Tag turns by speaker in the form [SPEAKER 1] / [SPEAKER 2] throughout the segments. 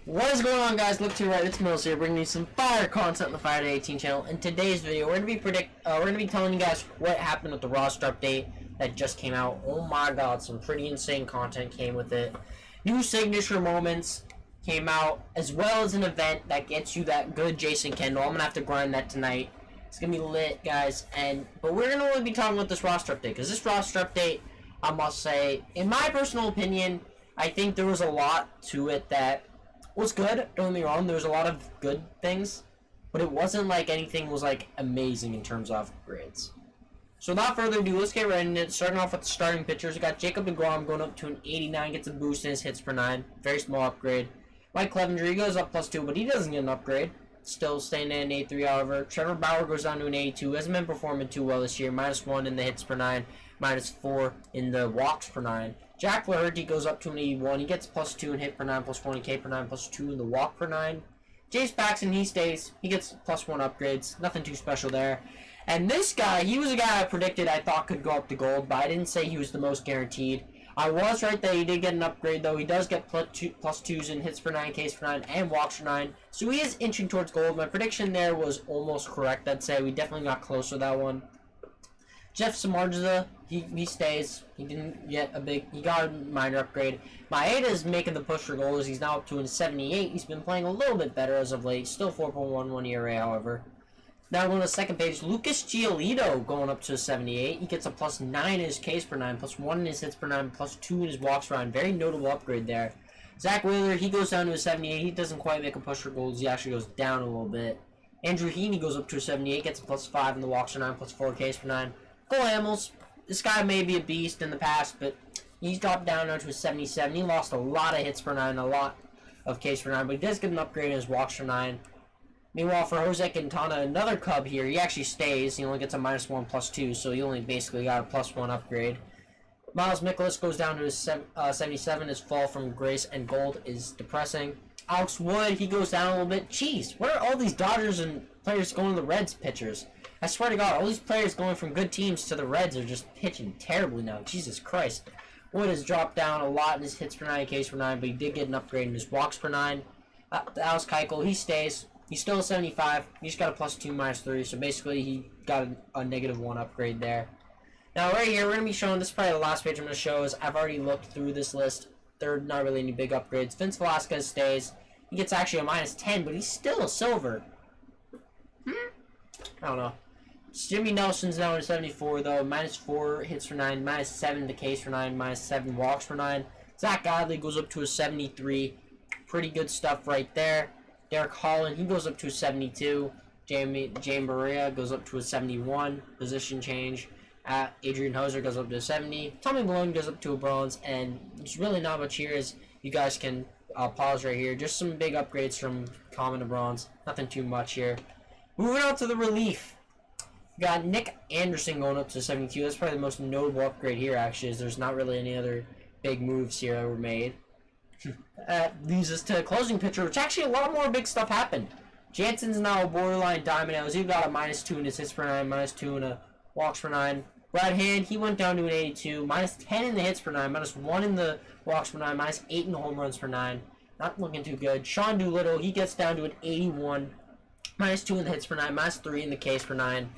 [SPEAKER 1] What is going on, guys? Look to your right, it's Mills here, bringing you some fire content on the Fire to 18 channel. In today's video, we're gonna be telling you guys what happened with the roster update that just came out. Oh my god, some pretty insane content came with it. New signature moments came out, as well as an event that gets you that good Jason Kendall. I'm gonna have to grind that tonight. It's gonna be lit, guys. But we're gonna only be talking about this roster update, because this roster update, I must say, in my personal opinion, I think there was a lot to it that was good. Don't get me wrong, there was a lot of good things, but it wasn't like anything was like amazing in terms of upgrades. So without further ado, let's get right into it. Starting off with the starting pitchers, we got Jacob DeGrom going up to an 89, gets a boost in his hits per 9, very small upgrade. Mike Clevenger, he goes up +2, but he doesn't get an upgrade. Still staying at an 83, however. Trevor Bauer goes down to an 82, hasn't been performing too well this year, -1 in the hits per 9, -4 in the walks per 9. Jack Flaherty goes up to an 81. He gets +2 in hit per 9, +1 in K per 9, +2 in the walk per 9. James Paxton, he stays. He gets +1 upgrades. Nothing too special there. And this guy, he was a guy I predicted I thought could go up to gold, but I didn't say he was the most guaranteed. I was right that he did get an upgrade, though. He does get +2s in hits per 9, Ks per 9, and walks per 9. So he is inching towards gold. My prediction there was almost correct, I'd say. We definitely got close to that one. Jeff Samardzija, he stays. He didn't get he got a minor upgrade. Maeda is making the push for goals. He's now up to a 78. He's been playing a little bit better as of late. Still 4.11 ERA, however. Now going to the second page, Lucas Giolito going up to a 78. He gets a +9 in his Ks per 9, +1 in his hits per 9, +2 in his walks per 9. Very notable upgrade there. Zach Wheeler, he goes down to a 78. He doesn't quite make a push for goals. He actually goes down a little bit. Andrew Heaney goes up to a 78. Gets a +5 in the walks per 9, +4 Ks per 9. Cole Hamels, this guy may be a beast in the past, but he's dropped down now to a 77. He lost a lot of hits per 9, a lot of Ks per 9, but he does get an upgrade in his walks per 9. Meanwhile, for Jose Quintana, another Cub here, he actually stays. He only gets a -1 +2, so he only basically got a +1 upgrade. Miles Mikolas goes down to his 77. His fall from Grace and Gold is depressing. Alex Wood, he goes down a little bit. Jeez, where are all these Dodgers and players going to the Reds pitchers? I swear to God, all these players going from good teams to the Reds are just pitching terribly now. Jesus Christ. Wood has dropped down a lot in his hits per 9, Ks per 9, but he did get an upgrade in his walks per 9. Alex Keuchel, he stays. He's still a 75. He just got a +2, -3, so basically he got a -1 upgrade there. Now right here, we're going to be showing, this is probably the last page I'm going to show, is I've already looked through this list. There are not really any big upgrades. Vince Velasquez stays. He gets actually a -10, but he's still a silver. I don't know. Jimmy Nelson's now at 74, though. -4 hits per 9, -7 to Ks per 9, -7 walks per 9. Zach Godley goes up to a 73. Pretty good stuff right there. Derek Holland, he goes up to a 72. Jamie Barria goes up to a 71. Position change. Adrian Hoser goes up to a 70. Tommy Malone goes up to a bronze. And there's really not much here, as you guys can pause right here. Just some big upgrades from common to bronze. Nothing too much here. Moving on to the relief. We got Nick Anderson going up to 72. That's probably the most notable upgrade here, actually, as there's not really any other big moves here that were made. Leads us to a closing pitcher, which actually a lot more big stuff happened. Jansen's now a borderline diamond. He's got a -2 in his hits per 9, -2 in a walks per 9. Brad Hand, he went down to an 82, -10 in the hits per 9, -1 in the walks per 9, -8 in the home runs per 9. Not looking too good. Sean Doolittle, he gets down to an 81, -2 in the hits per 9, -3 in the Ks per 9.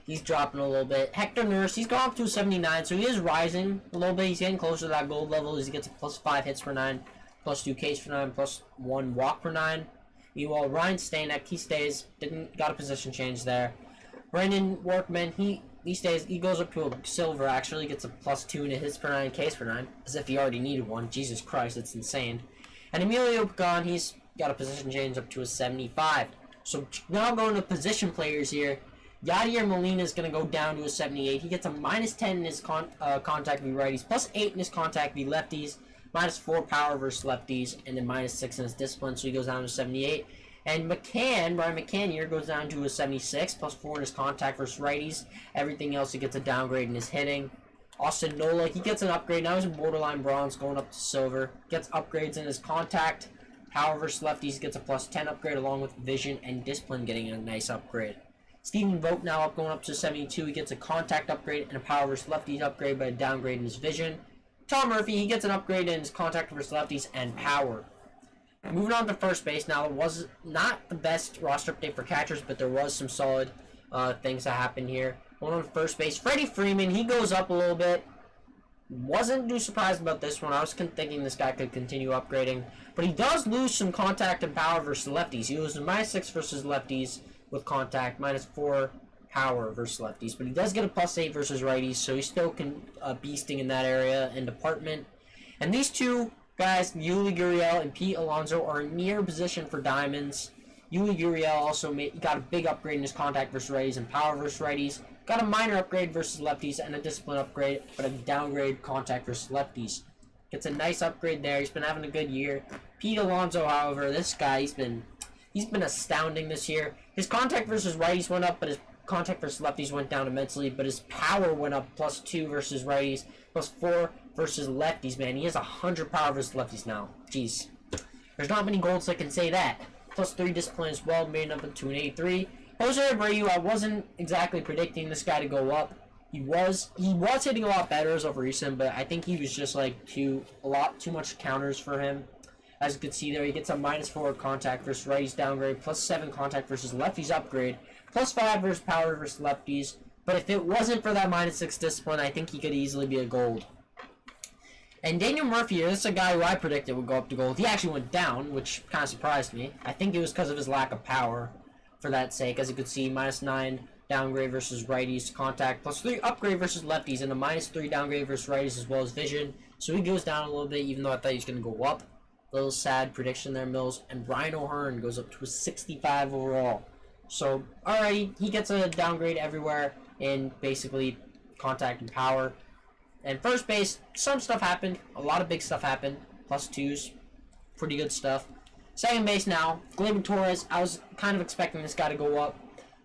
[SPEAKER 1] He's dropping a little bit. Hector Nurse, he's gone up to a 79, so he is rising a little bit. He's getting closer to that gold level as he gets a +5 hits per 9, +2 Ks per 9, +1 walk per 9. Meanwhile, Ryan Stanek, he stays. Got a position change there. Brandon Workman, he stays. He goes up to a silver, actually. Gets a +2 in hits per 9, Ks per 9. As if he already needed one. Jesus Christ, it's insane. And Emilio Pagan, he's got a position change up to a 75. So now going to position players here. Yadier Molina is going to go down to a 78. He gets a -10 in his contact v righties, +8 in his contact v lefties, -4 power versus lefties, and then -6 in his discipline, so he goes down to 78. And Brian McCann here goes down to a 76, +4 in his contact versus righties. Everything else, he gets a downgrade in his hitting. Austin Nola, he gets an upgrade. Now he's a borderline bronze, going up to silver. Gets upgrades in his contact. Power versus lefties, gets a +10 upgrade, along with vision and discipline getting a nice upgrade. Stephen Vogt now going up to 72. He gets a contact upgrade and a power versus lefties upgrade, but a downgrade in his vision. Tom Murphy, he gets an upgrade in his contact versus lefties and power. Moving on to first base now, it was not the best roster update for catchers, but there was some solid things that happened here. Going on to first base, Freddie Freeman, he goes up a little bit. Wasn't too surprised about this one. I was thinking this guy could continue upgrading, but he does lose some contact and power versus lefties. He loses -6 versus lefties with contact, -4 power versus lefties, but he does get a +8 versus righties, so he still can beasting in that area and department. And these two guys, Yuli Gurriel and Pete Alonso, are near position for diamonds. Yuli Gurriel also got a big upgrade in his contact versus righties and power versus righties. Got a minor upgrade versus lefties and a discipline upgrade, but a downgrade contact versus lefties. Gets a nice upgrade there. He's been having a good year. Pete Alonso, however, this guy, he's been astounding this year. His contact versus righties went up, but his contact versus lefties went down immensely. But his power went up +2 versus righties, +4 versus lefties. Man, he has 100 power versus lefties now. Jeez, there's not many golds that can say that. +3 discipline as well, made up into an 83. Jose Abreu, I wasn't exactly predicting this guy to go up. He was hitting a lot better as of recent, but I think he was just like a lot too much counters for him. As you can see there, he gets a -4 contact versus righties downgrade, +7 contact versus lefties upgrade, +5 versus power versus lefties. But if it wasn't for that -6 discipline, I think he could easily be a gold. And Daniel Murphy, this is a guy who I predicted would go up to gold. He actually went down, which kind of surprised me. I think it was because of his lack of power. For that sake, as you can see, -9 downgrade versus righties contact, +3 upgrade versus lefties, and a -3 downgrade versus righties as well as vision. So he goes down a little bit, even though I thought he was going to go up. A little sad prediction there, Mills. And Brian O'Hearn goes up to a 65 overall. So, alrighty, he gets a downgrade everywhere in basically contact and power. And first base, some stuff happened. A lot of big stuff happened. +2s. Pretty good stuff. Second base now, Gleyber Torres. I was kind of expecting this guy to go up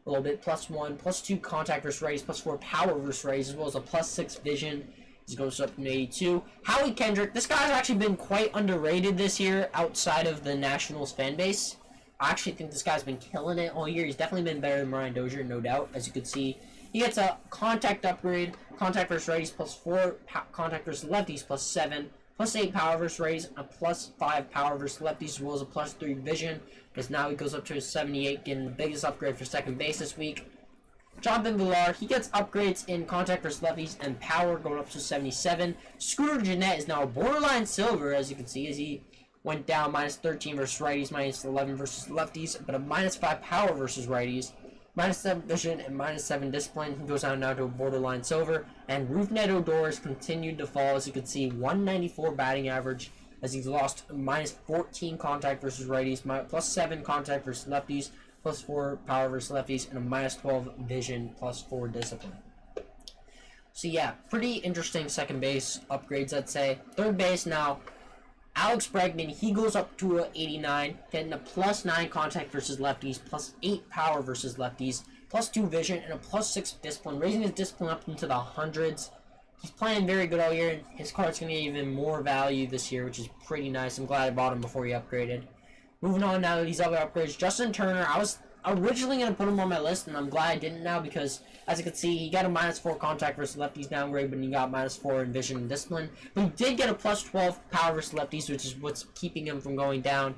[SPEAKER 1] a little bit. +1, +2 contact versus righties, +4 power versus righties, as well as a +6 vision. He goes up to 82. Howie Kendrick. This guy's actually been quite underrated this year outside of the Nationals fan base. I actually think this guy's been killing it all year. He's definitely been better than Ryan Dozier, no doubt. As you can see, he gets a contact upgrade, contact versus righties, +4 contact versus lefties, +7. +8 power versus righties, a +5 power versus lefties, as well as a +3 vision, because now he goes up to a 78, getting the biggest upgrade for second base this week. Jonathan Villar, he gets upgrades in contact versus lefties and power, going up to 77. Scooter Gennett is now a borderline silver, as you can see, as he went down -13 versus righties, -11 versus lefties, but a -5 power versus righties. -7 vision and -7 discipline. He goes down now to a borderline silver. And Rougned Odor has continued to fall, as you can see, 194 batting average, as he's lost -14 contact versus righties, +7 contact versus lefties, +4 power versus lefties, and a -12 vision, +4 discipline. So yeah, pretty interesting second base upgrades, I'd say. Third base now, Alex Bregman, he goes up to a 89, getting a +9 contact versus lefties, +8 power versus lefties, +2 vision, and a +6 discipline, raising his discipline up into the hundreds. He's playing very good all year, and his card's going to get even more value this year, which is pretty nice. I'm glad I bought him before he upgraded. Moving on now to these other upgrades. Justin Turner, I was originally going to put him on my list, and I'm glad I didn't now, because as you can see, he got a -4 contact versus lefties downgrade, but he got -4 in vision and discipline. But he did get a +12 power versus lefties, which is what's keeping him from going down.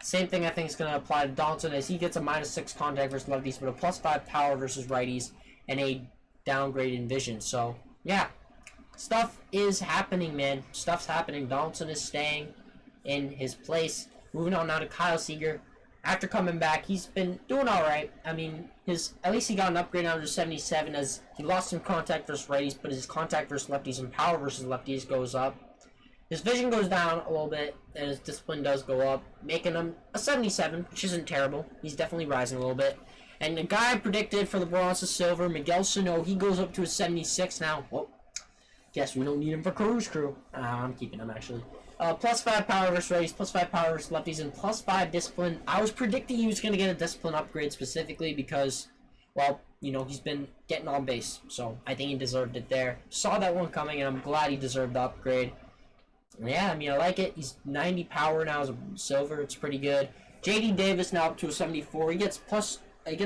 [SPEAKER 1] Same thing I think is going to apply to Donaldson, as he gets a -6 contact versus lefties, but a +5 power versus righties, and a downgrade in vision. So, yeah, stuff is happening, man. Stuff's happening. Donaldson is staying in his place. Moving on now to Kyle Seager. After coming back, he's been doing alright. I mean, at least he got an upgrade down to 77, as he lost some contact versus righties, but his contact versus lefties and power versus lefties goes up. His vision goes down a little bit, and his discipline does go up, making him a 77, which isn't terrible. He's definitely rising a little bit. And the guy I predicted for the bronze to silver, Miguel Sano, he goes up to a 76 now. Well, guess we don't need him for Cruise Crew. I'm keeping him, actually. +5 power versus righties, +5 power versus lefties, and +5 discipline. I was predicting he was going to get a discipline upgrade specifically because, well, you know, he's been getting on base. So I think he deserved it there. Saw that one coming, and I'm glad he deserved the upgrade. Yeah, I mean, I like it. He's 90 power now as a silver. It's pretty good. J.D. Davis now up to a 74. He gets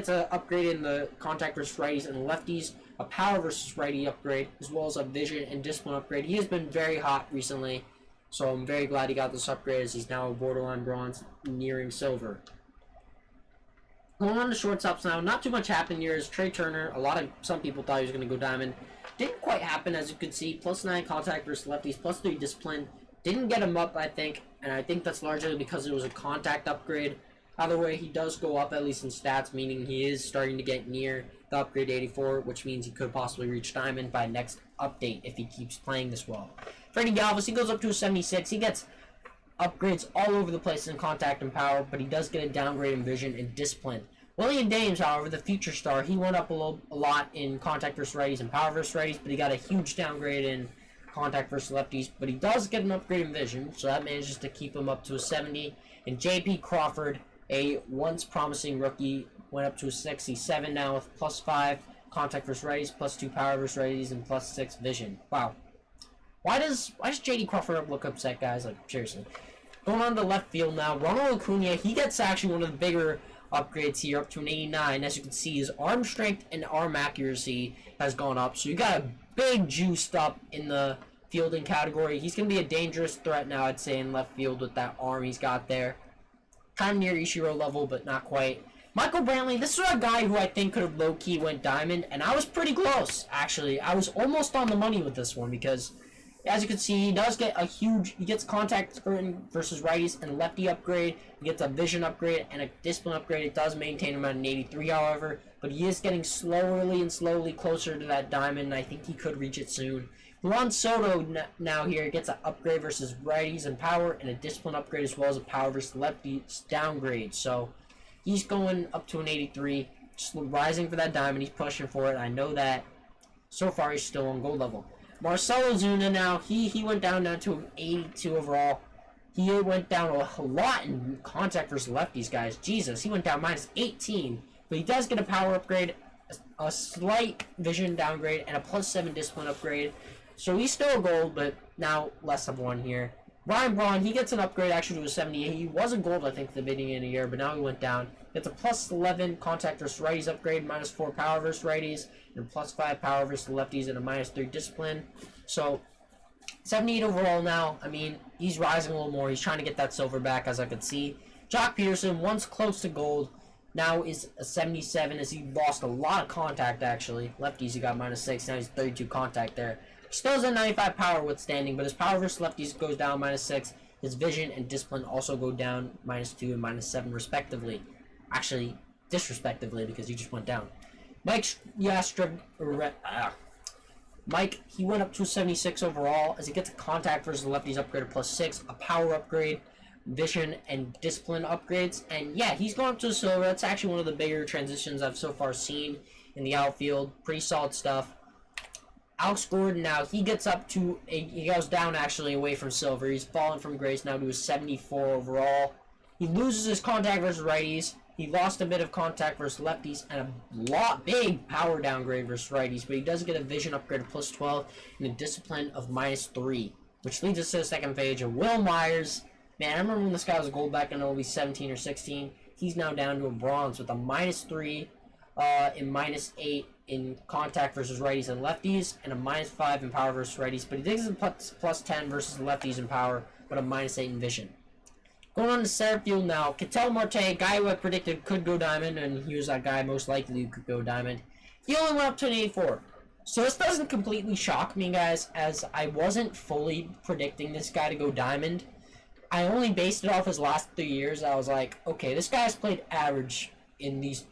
[SPEAKER 1] an upgrade in the contact versus righties and lefties, a power versus righty upgrade, as well as a vision and discipline upgrade. He has been very hot recently. So I'm very glad he got this upgrade, as he's now a borderline bronze, nearing silver. Going on to shortstops now, not too much happened here. Is Trey Turner. Some people thought he was going to go diamond. Didn't quite happen, as you could see. +9 contact versus lefties, +3 discipline. Didn't get him up, I think, and I think that's largely because it was a contact upgrade. Either way, he does go up, at least in stats, meaning he is starting to get near the upgrade 84, which means he could possibly reach diamond by next update if he keeps playing this well. Freddie Galvis, he goes up to a 76. He gets upgrades all over the place in contact and power, but he does get a downgrade in vision and discipline. William Dames, however, the future star, he went up a lot in contact versus righties and power versus righties, but he got a huge downgrade in contact versus lefties, but he does get an upgrade in vision, so that manages to keep him up to a 70. And J.P. Crawford, a once promising rookie, went up to a 67 now with +5 contact versus righties, +2 power versus righties, and +6 vision. Wow. Why does J.D. Crawford look upset, guys? Like, seriously. Going on to left field now, Ronald Acuna, he gets actually one of the bigger upgrades here, up to an 89. As you can see, his arm strength and arm accuracy has gone up, so you got a big juiced up in the fielding category. He's going to be a dangerous threat now, I'd say, in left field with that arm he's got there. Kind of near Ichiro level, but not quite. Michael Brantley, this is a guy who I think could have low-key went diamond, and I was pretty close, actually. I was almost on the money with this one, because as you can see, he does get he gets contact versus righties and lefty upgrade. He gets a vision upgrade and a discipline upgrade. It does maintain him at an 83, however, but he is getting slowly closer to that diamond, and I think he could reach it soon. Juan Soto now here gets an upgrade versus righties and power, and a discipline upgrade as well as a power versus lefties downgrade. So he's going up to an 83, rising for that diamond. He's pushing for it. I know that. So far, he's still on gold level. Marcelo Zuna now, he went down to an 82 overall. He went down a lot in contact versus lefties, guys. Jesus, he went down -18. But he does get a power upgrade, a slight vision downgrade, and a +7 discipline upgrade. So he's still a gold, but now less of one here. Ryan Braun, he gets an upgrade actually to a 78. He was a gold, I think, at the beginning of the year, but now he went down. Gets a +11 contact versus righties upgrade, -4 power versus righties, and +5 power versus lefties, and a -3 discipline. So 78 overall now. I mean, he's rising a little more. He's trying to get that silver back, as I could see. Jock Peterson, once close to gold, now is a 77, as he lost a lot of contact, actually. Lefties, he got -6. Now he's 32 contact there. Still has a 95 power withstanding, but his power versus lefties goes down -6. His vision and discipline also go down -2 and -7 respectively. Actually, disrespectively, because he just went down. Mike, he went up to 76 overall, as he gets a contact versus lefties upgrade of +6, a power upgrade, vision, and discipline upgrades. And yeah, he's gone up to silver. That's actually one of the bigger transitions I've so far seen in the outfield. Pretty solid stuff. Alex Gordon now, he gets up to, he goes down actually away from silver. He's fallen from grace now to a 74 overall. He loses his contact versus righties. He lost a bit of contact versus lefties and a big power downgrade versus righties, but he does get a vision upgrade of +12 and a discipline of -3, which leads us to the second page of Will Myers. Man, I remember when this guy was a gold back in only 17 or 16. He's now down to a bronze with a -3 and -8 in contact versus righties and lefties, and a -5 in power versus righties, but he does a +10 versus lefties in power, but a -8 in vision. Going on to center field now, Ketel Marte, a guy who I predicted could go diamond, and he was that guy most likely who could go diamond. He only went up to an 84. So this doesn't completely shock me, guys, as I wasn't fully predicting this guy to go diamond. I only based it off his last 3 years. I was like, okay, this guy's played average in these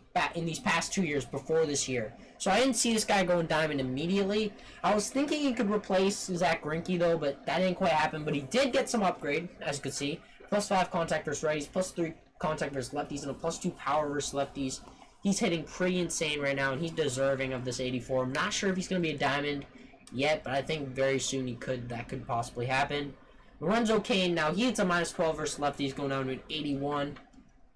[SPEAKER 1] past 2 years before this year. So I didn't see this guy going diamond immediately. I was thinking he could replace Zach Greinke, though, but that didn't quite happen. But he did get some upgrade, as you can see. +5 contact versus righties, +3 contact versus lefties, and a +2 power versus lefties. He's hitting pretty insane right now, and he's deserving of this 84. I'm not sure if he's going to be a diamond yet, but I think very soon that could possibly happen. Lorenzo Cain, now he hits a -12 versus lefties, going down to an 81.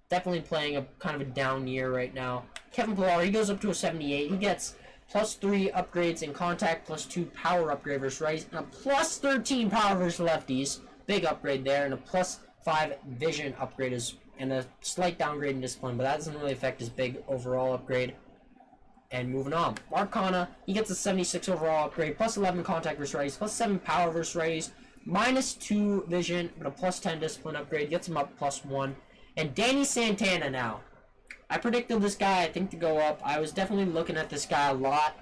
[SPEAKER 1] Definitely playing a kind of a down year right now. Kevin Pillar, he goes up to a 78. He gets +3 upgrades in contact, +2 power upgrade versus righties, and a +13 power versus lefties. Big upgrade there, and a +5 vision upgrade, and a slight downgrade in discipline, but that doesn't really affect his big overall upgrade. And moving on, Mark Canha, he gets a 76 overall upgrade, +11 contact versus righties, +7 power versus righties, -2 vision, but a +10 discipline upgrade. Gets him up +1. And Danny Santana now. I predicted this guy, I think, to go up. I was definitely looking at this guy a lot.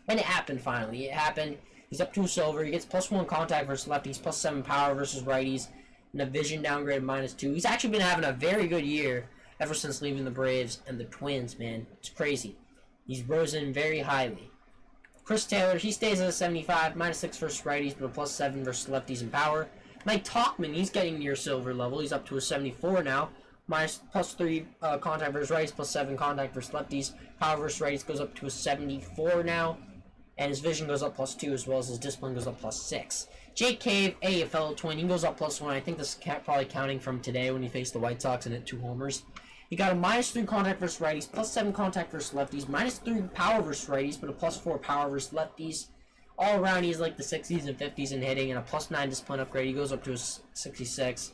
[SPEAKER 1] And it happened finally. It happened. He's up to a silver. He gets +1 contact versus lefties, +7 power versus righties, and a vision downgrade -2. He's actually been having a very good year ever since leaving the Braves and the Twins, man. It's crazy. He's risen very highly. Chris Taylor, he stays at a 75, -6 versus righties, but a +7 versus lefties and power. Mike Tauchman, he's getting near silver level. He's up to a 74 now. +3 contact versus righties, +7 contact versus lefties. Power versus righties goes up to a 74 now. And his vision goes up +2, as well as his discipline goes up +6. Jake Cave, a fellow Twin, he goes up +1. I think this is probably counting from today when he faced the White Sox and hit 2 homers. He got a -3 contact versus righties, +7 contact versus lefties, -3 power versus righties, but a +4 power versus lefties. All around, he's like the 60s and 50s in hitting, and a +9 discipline upgrade. He goes up to a 66.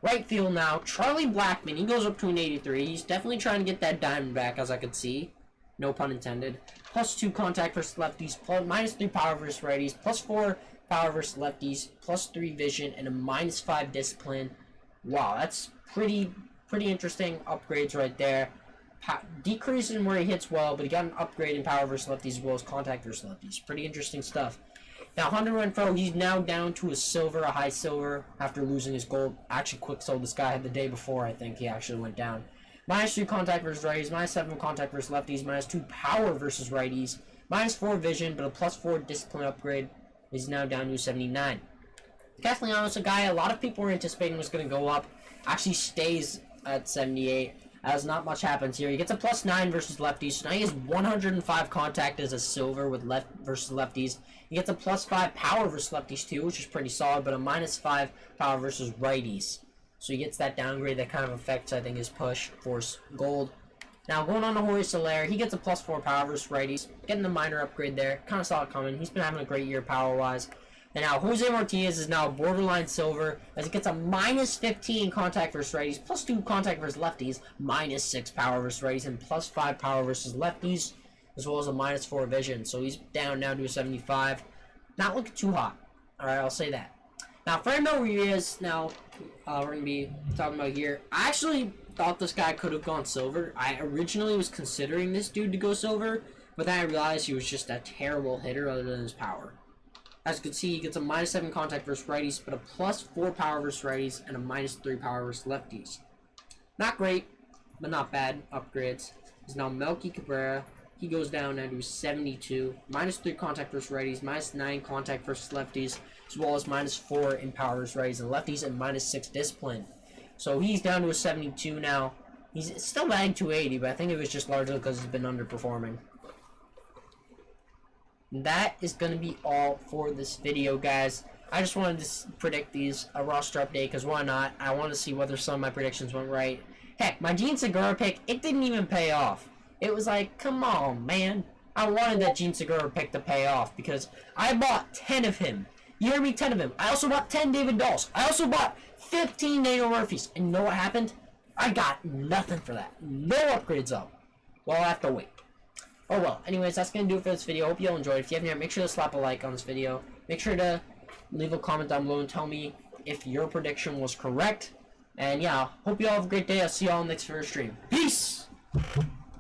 [SPEAKER 1] Right field now, Charlie Blackmon, he goes up to an 83. He's definitely trying to get that diamond back, as I could see. No pun intended. +2 contact versus lefties, -3 power versus righties, +4 power versus lefties, +3 vision, and a -5 discipline. Wow, that's pretty interesting upgrades right there. Decrease in where he hits well, but he got an upgrade in power versus lefties as well as contact versus lefties. Pretty interesting stuff. Now, Hunter Renfroe, he's now down to a silver, a high silver, after losing his gold. Actually, quick sold this guy the day before, I think he actually went down. -3 contact versus righties, -7 contact versus lefties, -2 power versus righties, -4 vision, but a +4 discipline upgrade. He's now down to 79. Castellanos, a guy a lot of people were anticipating was going to go up, actually stays at 78. As not much happens here. He gets a +9 versus lefties. So now he has 105 contact as a silver with left versus lefties. He gets a +5 power versus lefties too, which is pretty solid, but a -5 power versus righties. So he gets that downgrade that kind of affects, I think, his push for gold. Now going on to Jorge Soler, he gets a +4 power versus righties, getting a minor upgrade there. Kind of saw it coming. He's been having a great year power-wise. And now Jose Martinez is now borderline silver as he gets a -15 contact versus righties, +2 contact versus lefties, -6 power versus righties, and +5 power versus lefties, as well as a -4 vision. So he's down now to a 75. Not looking too hot. Alright, I'll say that. Now, Fernando Reyes, now we're going to be talking about here. I actually thought this guy could have gone silver. I originally was considering this dude to go silver, but then I realized he was just a terrible hitter other than his power. As you can see, he gets a -7 contact versus righties, but a +4 power versus righties, and a -3 power versus lefties. Not great, but not bad upgrades. Is now Melky Cabrera. He goes down now to 72. -3 contact versus righties, -9 contact versus lefties, as well as -4 in power versus righties and lefties, and -6 discipline. So he's down to a 72 now. He's still batting 280, but I think it was just largely because he's been underperforming. That is going to be all for this video, guys. I just wanted to predict these, a roster update, because why not? I want to see whether some of my predictions went right. Heck, my Gene Segura pick, it didn't even pay off. It was like, come on, man. I wanted that Gene Segura pick to pay off, because I bought 10 of him. You hear me? 10 of him. I also bought 10 David Dahls. I also bought 15 Daniel Murphys. And you know what happened? I got nothing for that. No upgrades up. Well, I have to wait. Oh well, anyways, that's going to do it for this video. Hope you all enjoyed. If you haven't yet, make sure to slap a like on this video. Make sure to leave a comment down below and tell me if your prediction was correct. And yeah, hope you all have a great day. I'll see you all next first stream. Peace!